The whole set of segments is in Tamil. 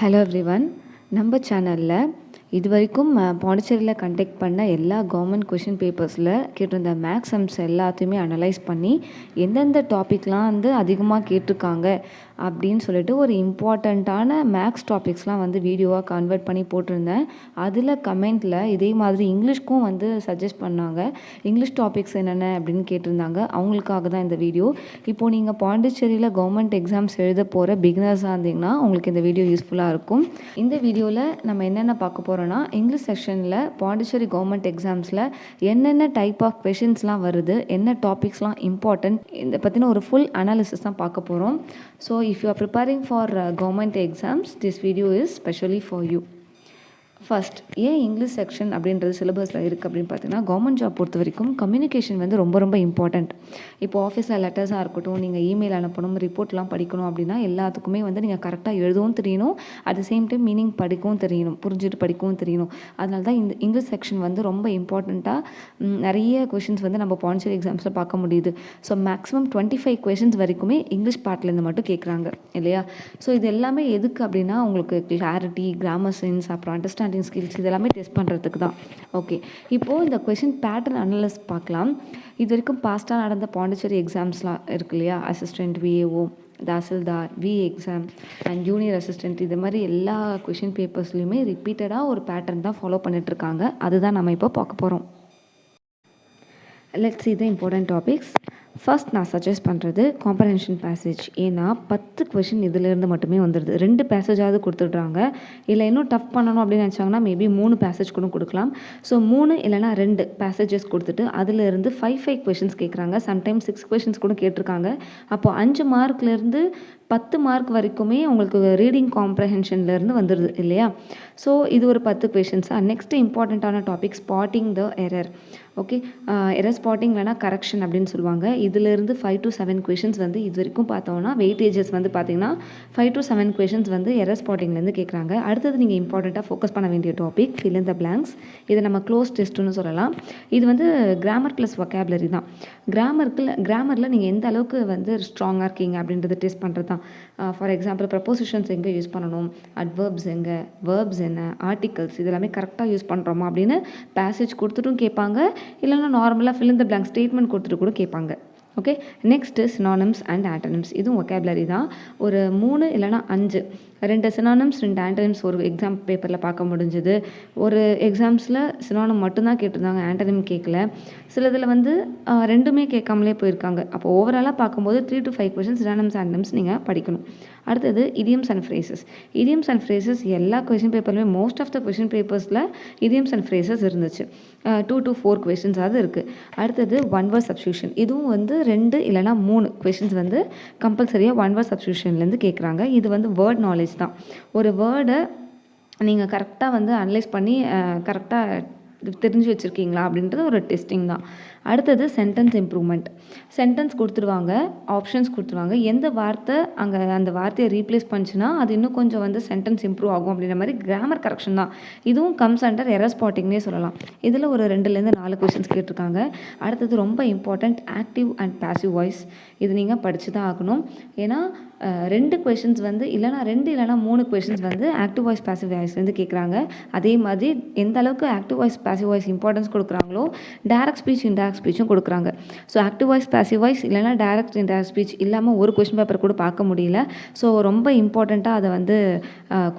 Hello everyone. நம்ம சேனலில் இது வரைக்கும் பாண்டிச்சேரியில் கண்டக்ட் பண்ண எல்லா கவர்மெண்ட் கொஷின் பேப்பர்ஸில் கேட்டிருந்த மேக்ஸ் சம்ஸ் எல்லாத்தையுமே அனலைஸ் பண்ணி எந்தெந்த டாபிக்லாம் வந்து அதிகமாக கேட்டிருக்காங்க அப்படின்னு சொல்லிட்டு ஒரு இம்பார்ட்டண்ட்டான மேக்ஸ் டாபிக்ஸ்லாம் வந்து வீடியோவாக கன்வெர்ட் பண்ணி போட்டிருந்தேன். அதில் கமெண்ட்டில் இதே மாதிரி இங்கிலீஷ்க்கும் வந்து சஜஸ்ட் பண்ணாங்க. இங்கிலீஷ் டாபிக்ஸ் என்னென்ன அப்படின்னு கேட்டிருந்தாங்க. அவங்களுக்காக தான் இந்த வீடியோ. இப்போது நீங்கள் பாண்டிச்சேரியில் கவர்மெண்ட் எக்ஸாம்ஸ் எழுத போகிற பிகினர்ஸாக இருந்தீங்கன்னா உங்களுக்கு இந்த வீடியோ யூஸ்ஃபுல்லாக இருக்கும். இந்த வீடியோவில் நம்ம என்னென்ன பார்க்க போகிறோன்னா, இங்கிலீஷ் செக்ஷனில் பாண்டிச்சேரி கவர்மெண்ட் எக்ஸாம்ஸில் என்னென்ன டைப் ஆஃப் கொஷின்ஸ்லாம் வருது, என்ன டாபிக்ஸ்லாம் இம்பார்ட்டன்ட், இதை பற்றின ஒரு ஃபுல் அனாலிசிஸ் தான் பார்க்க போகிறோம். So if you are preparing for government exams, this video is specially for you. First, ஏன் இங்கிலீஷ் செக்ஷன் அப்படின்றது சிலபஸில் இருக்குது அப்படின்னு பார்த்தீங்கன்னா, கவர்மெண்ட் ஜாப் பொறுத்த வரைக்கும் கம்யூனிகேஷன் வந்து ரொம்ப ரொம்ப இம்பார்ட்டண்ட். இப்போ ஆஃபீஸில் லெட்டர்ஸாக இருக்கட்டும், நீங்கள் இமெயில் அனுப்பணும், ரிப்போர்ட்லாம் படிக்கணும் அப்படின்னா எல்லாத்துக்குமே வந்து நீங்கள் கரெக்டாக எழுதவும் தெரியணும், at the same time meaning படிக்கவும் தெரியணும், புரிஞ்சுட்டு படிக்கவும் தெரியணும். அதனால தான் இந்த இங்கிலீஷ் செக்ஷன் வந்து ரொம்ப இம்பார்ட்டண்ட்டாக நிறைய கொஷின்ஸ் வந்து நம்ம பாண்டிச்சேரி எக்ஸாம்ஸில் பார்க்க முடியுது. ஸோ மேக்ஸிமம் 25 கொஷின்ஸ் வரைக்குமே இங்கிலீஷ் பார்ட்லேருந்து மட்டும் கேட்குறாங்க இல்லையா? ஸோ இது எல்லாமே எதுக்கு அப்படின்னா, உங்களுக்கு கிளாரிட்டி, கிராமர் சென்ஸ், அப்புறம் அண்டர்ஸ்டாண்டிங் ஸ்கில்ஸ் இதெல்லாமே டெஸ்ட் பண்ணுறதுக்கு தான். ஓகே, இப்போது இந்த கொஷின் பேட்டர்ன் அனலைஸ் பார்க்கலாம். இது வரைக்கும் பாஸ்ட்டாக நடந்த பாண்டிச்சேரி எக்ஸாம்ஸ்லாம் இருக்கு இல்லையா? Assistant, VAO, tahsildar, exam and junior assistant, இது மாதிரி எல்லா கொஷின் பேப்பர்ஸ்லையுமே ரிப்பீட்டடாக ஒரு பேட்டர்ன் தான் ஃபாலோ பண்ணிகிட்ருக்காங்க. அதுதான் நம்ம இப்போ பார்க்க போகிறோம். Let's see the important topics. First நான் சஜஸ்ட் பண்ணுறது காம்ப்ரஹென்ஷன் பேசேஜ். ஏன்னா 10 கொஷின் இதிலேருந்து மட்டுமே வந்துடுது. 2 பேசேஜாவது கொடுத்துட்றாங்க. இல்லை இன்னும் டஃப் பண்ணணும் அப்படின்னு நினச்சாங்கன்னா மேபி 3 பேசேஜ் கூட கொடுக்கலாம். ஸோ 3 இல்லைனா 2 பேசேஜஸ் கொடுத்துட்டு அதிலேருந்து 5 கொஷின்ஸ் கேட்குறாங்க. சம்டைம்ஸ் 6 கொஷின்ஸ் கூட கேட்டிருக்காங்க. அப்போது 5 மார்க்லேருந்து 10 மார்க் வரைக்குமே உங்களுக்கு ரீடிங் காம்ப்ரஹென்ஷன்லேருந்து வந்துடுது இல்லையா? ஸோ இது ஒரு 10 கொஷின்ஸாக. நெக்ஸ்ட்டு இம்பார்ட்டண்ட்டான topic spotting the error. Okay, error spotting இல்லைனா கரெக்ஷன் அப்படின்னு சொல்லுவாங்க. இதிலிருந்து 5 to 7 கொஷின்ஸ் வந்து இது வரைக்கும் பார்த்தோன்னா வெயிட்டேஜஸ் வந்து பார்த்திங்கன்னா 5 to 7 கொஷின்ஸ் வந்து எரர் ஸ்பாட்டிங்லேருந்து கேட்குறாங்க. அடுத்தது நீங்கள் இம்பார்ட்டண்ட்டாக ஃபோக்கஸ் பண்ண வேண்டிய topic fill in the blanks. இதை நம்ம க்ளோஸ் டெஸ்ட்டுன்னு சொல்லலாம். இது வந்து கிராமர் ப்ளஸ் வொக்காபுலரி தான். கிராமரில் நீங்கள் எந்த அளவுக்கு வந்து ஸ்ட்ராங்காக இருக்கீங்க அப்படின்றத டெஸ்ட் பண்ணுறது தான். ஃபார் எக்ஸாம்பிள் ப்ரப்போசிஷன்ஸ் எங்கே யூஸ் பண்ணணும், அட்வர்ப்ஸ் எங்கே, வேர்ப்ஸ் என்ன, ஆர்டிகல்ஸ் இதெல்லாமே கரெக்டாக யூஸ் பண்ணுறோமா அப்படின்னு பேசேஜ் கொடுத்துட்டும் கேட்பாங்க. இல்லைனா நார்மலாக fill in the blank statement கொடுத்துட்டு கூட கேட்பாங்க. Okay, next synonyms and antonyms. இதுவும் வொக்காபுலரி தான். ஒரு 3 இல்லைனா 5 2 சினானிம்ஸ் 2 ஆண்டனிம்ஸ் ஒரு எக்ஸாம் பேப்பரில் பார்க்க முடிஞ்சுது. ஒரு எக்ஸாம்ஸில் சினானிம் மட்டும்தான் கேட்டிருந்தாங்க, ஆண்டனிம் கேட்கல. சிலதில் வந்து ரெண்டுமே கேட்காமலே போயிருக்காங்க. அப்போ ஓவராலாக பார்க்கும்போது 3 to 5 கொஷின்ஸ் சினானிம்ஸ் ஆண்டனிம்ஸ் நீங்கள் படிக்கணும். அடுத்தது idioms and phrases. Idioms and phrases எல்லா கொஷின் பேப்பர்லையுமே மோஸ்ட் ஆஃப் த கொஷின் பேப்பர்ஸில் இடியம்ஸ் அண்ட் ஃப்ரேசஸ் இருந்துச்சு. 2 to 4 கொஷின்ஸாவது இருக்குது. அடுத்தது ஒன் வேர்ட் சப்ஸ்டியூஷன். இதுவும் வந்து 2 இல்லைனா 3 கொஷின்ஸ் வந்து கம்பல்சரியாக ஒன் வேர்ட் சப்ஸ்டியூஷன்லேருந்து கேட்குறாங்க. இது வந்து வேர்ட் நாலேஜ் தான். ஒரு வேர்டை நீங்கள் கரெக்டாக வந்து அனலைஸ் பண்ணி கரெக்டாக தெரிஞ்சு வச்சுருக்கீங்களா அப்படின்றது ஒரு டெஸ்டிங் தான். அடுத்தது சென்டென்ஸ் இம்ப்ரூவ்மெண்ட். சென்டென்ஸ் கொடுத்துருவாங்க, ஆப்ஷன்ஸ் கொடுத்துருவாங்க. எந்த வார்த்தை அங்கே அந்த வார்த்தையை ரீப்ளேஸ் பண்ணிச்சுன்னா அது இன்னும் கொஞ்சம் வந்து சென்டென்ஸ் இம்ப்ரூவ் ஆகும் அப்படின்ற மாதிரி கிராமர் கரெக்ஷன் தான். இதுவும் கம்ஸ் அண்டர் எரர் ஸ்பாட்டிங்னே சொல்லலாம். இதில் ஒரு 2லேருந்து 4 கொஷின்ஸ் கேட்டிருக்காங்க. அடுத்தது ரொம்ப important active and passive voice. இது நீங்கள் படித்து தான் ஆகணும். ஏன்னா 2 கொஷின்ஸ் வந்து இல்லைனா 2 இல்லைனா 3 கொஷின்ஸ் வந்து ஆக்டிவ் வாய்ஸ் பாசிவ் வாய்ஸ்லேருந்து கேட்குறாங்க. அதே மாதிரி எந்த அளவுக்கு active voice passive voice importance கொடுக்குறாங்களோ டைரக்ட் ஸ்பீச் இன்டைரக்ட் ஸ்பீச்சும் கொடுக்குறாங்க. So active voice passive voice இல்லைனா டைரக்ட் இன்டைரக்ட் ஸ்பீச் இல்லாமல் ஒரு கொஷின் பேப்பர் கூட பார்க்க முடியல. ஸோ ரொம்ப இம்பார்ட்டண்ட்டாக அதை வந்து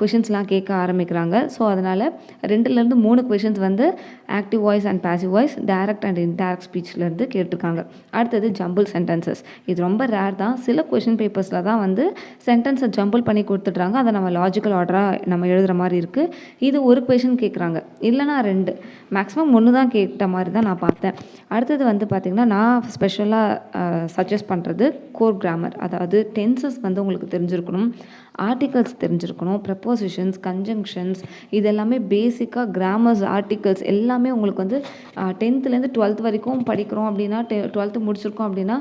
கொஷின்ஸ்லாம் கேட்க ஆரம்பிக்கிறாங்க. ஸோ அதனால் 2லேருந்து 3 கொஷின்ஸ் வந்து active voice and passive voice direct and indirect ஸ்பீச்லேருந்து கேட்டிருக்காங்க. அடுத்தது ஜம்பிள் சென்டென்சஸ். இது ரொம்ப ரேர் தான். சில கொஷின் பேப்பர்ஸில் தான் வந்து சென்டென்ஸை ஜம்பிள் பண்ணி கொடுத்துட்றாங்க. அதை நம்ம லாஜிக்கல் ஆர்டராக நம்ம எழுதுகிற மாதிரி இருக்குது. இது ஒரு கொஷின் கேட்குறாங்க, இல்லைனா 2, மேக்ஸிமம் 1 தான் கேட்ட மாதிரி தான் நான் பார்த்தேன். அடுத்தது வந்து பார்த்திங்கன்னா நான் ஸ்பெஷலாக சஜஸ்ட் பண்ணுறது கோர் கிராமர். அதாவது டென்சஸ் வந்து உங்களுக்கு தெரிஞ்சிருக்கணும், ஆர்டிகல்ஸ் தெரிஞ்சிருக்கணும், ப்ரப்போசிஷன்ஸ், கன்ஜங்ஷன்ஸ் இதெல்லாமே பேசிக்காக கிராமர்ஸ், ஆர்டிகல்ஸ் எல்லாமே உங்களுக்கு வந்து 10th-லேருந்து 12th வரைக்கும் படிக்கிறோம் அப்படின்னா 12th முடிச்சிருக்கோம் அப்படின்னா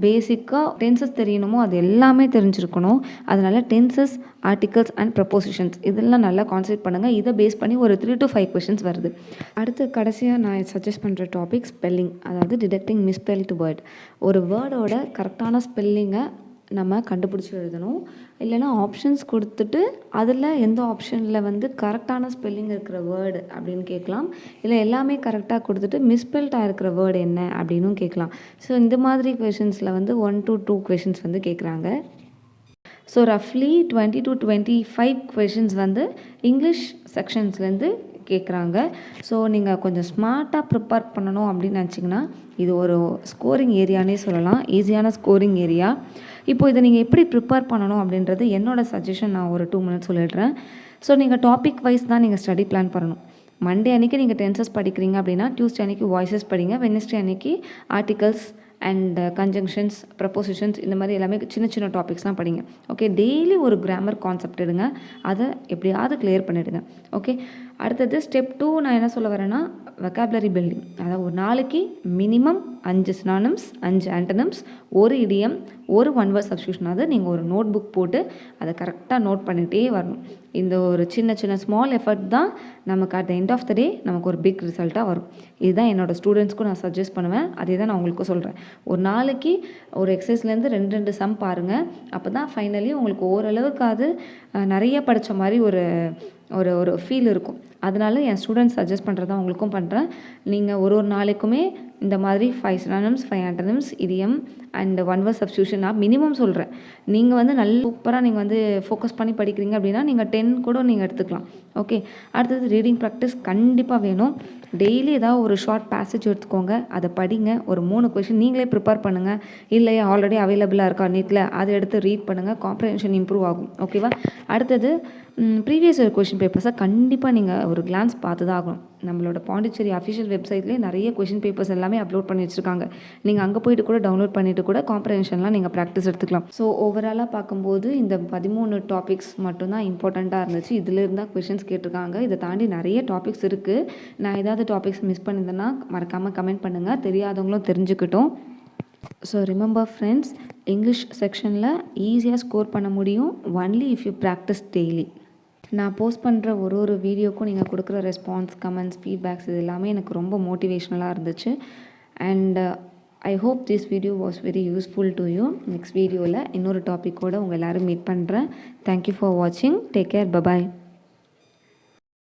பேசிக்காக டென்சஸ் தெரியணுமோ அது எல்லாமே தெரிஞ்சிருக்கணும். அதனால் டென்சஸ், ஆர்டிகல்ஸ் அண்ட் ப்ரப்போசிஷன்ஸ் இதெல்லாம் நல்லா கான்சென்ட்ரேட் பண்ணுங்கள். இதை பேஸ் பண்ணி ஒரு 3 to 5 கொஷின்ஸ் வருது. அடுத்து கடைசியாக நான் சஜஸ்ட் பண்ணுற டாபிக் ஸ்பெல்லிங். அதாவது டிடெக்டிங் மிஸ்பெல்டு வேர்ட். ஒரு வேர்டோட கரெக்டான ஸ்பெல்லிங்கை நம்ம கண்டுபிடிச்சி எழுதணும். இல்லைன்னா ஆப்ஷன்ஸ் கொடுத்துட்டு அதில் எந்த ஆப்ஷனில் வந்து கரெக்டான ஸ்பெல்லிங் இருக்கிற வேர்டு அப்படின்னு கேட்கலாம். இல்லை எல்லாமே கரெக்டாக கொடுத்துட்டு மிஸ்பெல்ட்டாக இருக்கிற வேர்டு என்ன அப்படின்னும் கேட்கலாம். ஸோ இந்த மாதிரி கொஷின்ஸில் வந்து 1 to 2 கொஷின்ஸ் வந்து கேட்குறாங்க. ஸோ ரஃப்லி 20 to 25 கொஷின்ஸ் வந்து இங்கிலீஷ் செக்ஷன்ஸ்லேருந்து கேட்குறாங்க. ஸோ நீங்கள் கொஞ்சம் ஸ்மார்ட்டாக ப்ரிப்பேர் பண்ணணும் அப்படின்னு நினச்சிங்கன்னா இது ஒரு ஸ்கோரிங் ஏரியானே சொல்லலாம். ஈஸியான ஸ்கோரிங் ஏரியா. இப்போது இதை நீங்கள் எப்படி ப்ரிப்பேர் பண்ணணும் அப்படின்றது என்னோடய சஜஷன். நான் ஒரு 2 minutes சொல்லிடுறேன். ஸோ நீங்கள் டாபிக் வைஸ் தான் நீங்கள் ஸ்டடி பிளான் பண்ணணும். மண்டே அன்றைக்கி நீங்கள் டென்சஸ் படிக்கிறீங்க அப்படின்னா டியூஸ்டே அன்றைக்கி வாய்ஸஸ் படிங்க. வெட்னஸ்டே அன்றைக்கி ஆர்டிகல்ஸ் அண்ட் கன்ஜங்ஷன்ஸ், ப்ரப்போசிஷன்ஸ் இந்த மாதிரி எல்லாமே சின்ன சின்ன டாபிக்ஸ்லாம் படிங்க. ஓகே, டெய்லி ஒரு கிராமர் கான்செப்ட் எடுங்க. அதை எப்படியாவது கிளியர் பண்ணிவிடுங்க. ஓகே, அடுத்தது ஸ்டெப் 2 நான் என்ன சொல்ல வரேன்னா வெக்காபுலரி பில்டிங். அதாவது ஒரு நாளைக்கு மினிமம் 5 சினானிம்ஸ், 5 ஆண்டனிம்ஸ், ஒரு இடியம், ஒரு ஒன் வேர்ட் சப்ஸ்டியூஷன். அது நீங்கள் ஒரு நோட் புக் போட்டு அதை கரெக்டாக நோட் பண்ணிகிட்டே வரணும். இந்த ஒரு சின்ன சின்ன ஸ்மால் எஃபர்ட் தான் நமக்கு at the end of the day நமக்கு ஒரு பிக் ரிசல்ட்டாக வரும். இதுதான் என்னோடய ஸ்டூடெண்ட்ஸ்க்கும் நான் சஜஸ்ட் பண்ணுவேன். அதே தான் நான் உங்களுக்கும் சொல்கிறேன். ஒரு நாளைக்கு ஒரு எக்ஸசைஸ்லேருந்து 2 சம் பாருங்கள். அப்போ தான் ஃபைனலி உங்களுக்கு ஓரளவுக்காவது நிறைய படித்த மாதிரி ஒரு ஒரு ஒரு ஃபீல் இருக்கும். அதனால என் ஸ்டூடெண்ட்ஸ் சஜஸ்ட் பண்ணுறதா உங்களுக்கும் பண்ணுறேன். நீங்கள் ஒரு நாளைக்குமே இந்த மாதிரி 5 synonyms, 5 antonyms, idiom and one word substitution நான் மினிமம் சொல்கிறேன். நீங்கள் வந்து நல்ல சூப்பராக நீங்கள் வந்து ஃபோக்கஸ் பண்ணி படிக்கிறீங்க அப்படின்னா நீங்கள் 10 கூட நீங்கள் எடுத்துக்கலாம். ஓகே, அடுத்தது ரீடிங் ப்ராக்டிஸ் கண்டிப்பாக வேணும். டெய்லி ஏதாவது ஒரு ஷார்ட் பேசேஜ் எடுத்துக்கோங்க, அதை படிங்க. ஒரு 3 கொஷின் நீங்களே ப்ரிப்பேர் பண்ணுங்கள். இல்லையா ஆல்ரெடி அவைலபிளாக இருக்கா நெட்டில், அதை எடுத்து ரீட் பண்ணுங்கள். காம்ப்ரிஹென்ஷன் இம்ப்ரூவ் ஆகும். ஓகேவா? அடுத்தது ப்ரீவியஸ் இயர் கொஷின் பேப்பர்ஸை கண்டிப்பாக நீங்கள் ஒரு கிளான்ஸ் பார்த்து தான் ஆகணும். நம்மளோட பாண்டிச்சேரி அஃபிஷியல் வெப்சைட்லேயே நிறைய கொஷின் பேப்பர்ஸ் எல்லாமே அப்லோட் பண்ணி வச்சுருக்காங்க. நீங்கள் அங்கே போய்ட்டு கூட டவுன்லோட் பண்ணிவிட்டு கூட காம்ப்ரிஹென்ஷன்லாம் நீங்கள் ப்ராக்டிஸ் எடுத்துக்கலாம். ஸோ ஓவராலாக பார்க்கும்போது இந்த 13 டாபிக்ஸ் மட்டும்தான் இம்பார்ட்டண்ட்டாக இருந்துச்சு. இதில் இருந்தால் கொஷின்ஸ் கேட்டிருக்காங்க. இதை தாண்டி நிறைய டாபிக்ஸ் இருக்குது. நான் ஏதாவது டாபிக்ஸ் மிஸ் பண்ணியிருந்தேன்னா மறக்காமல் கமெண்ட் பண்ணுங்கள். தெரியாதவங்களும் தெரிஞ்சுக்கிட்டோம். ஸோ ரிமெம்பர் ஃப்ரெண்ட்ஸ், இங்கிலீஷ் செக்ஷனில் ஈஸியாக ஸ்கோர் பண்ண முடியும் only if you practice daily. நான் போஸ்ட் பண்ணுற ஒரு வீடியோக்கும் நீங்கள் கொடுக்குற ரெஸ்பான்ஸ், கமெண்ட்ஸ், ஃபீட்பேக்ஸ் இது எல்லாமே எனக்கு ரொம்ப மோட்டிவேஷ்னலாக இருந்துச்சு. And I hope this video was very useful to you. Next வீடியோவில் இன்னொரு டாப்பிக்கோடு உங்கள் எல்லோரும் மீட் பண்ணுறேன். தேங்க்யூ ஃபார் வாட்சிங். Take care. பபாய்.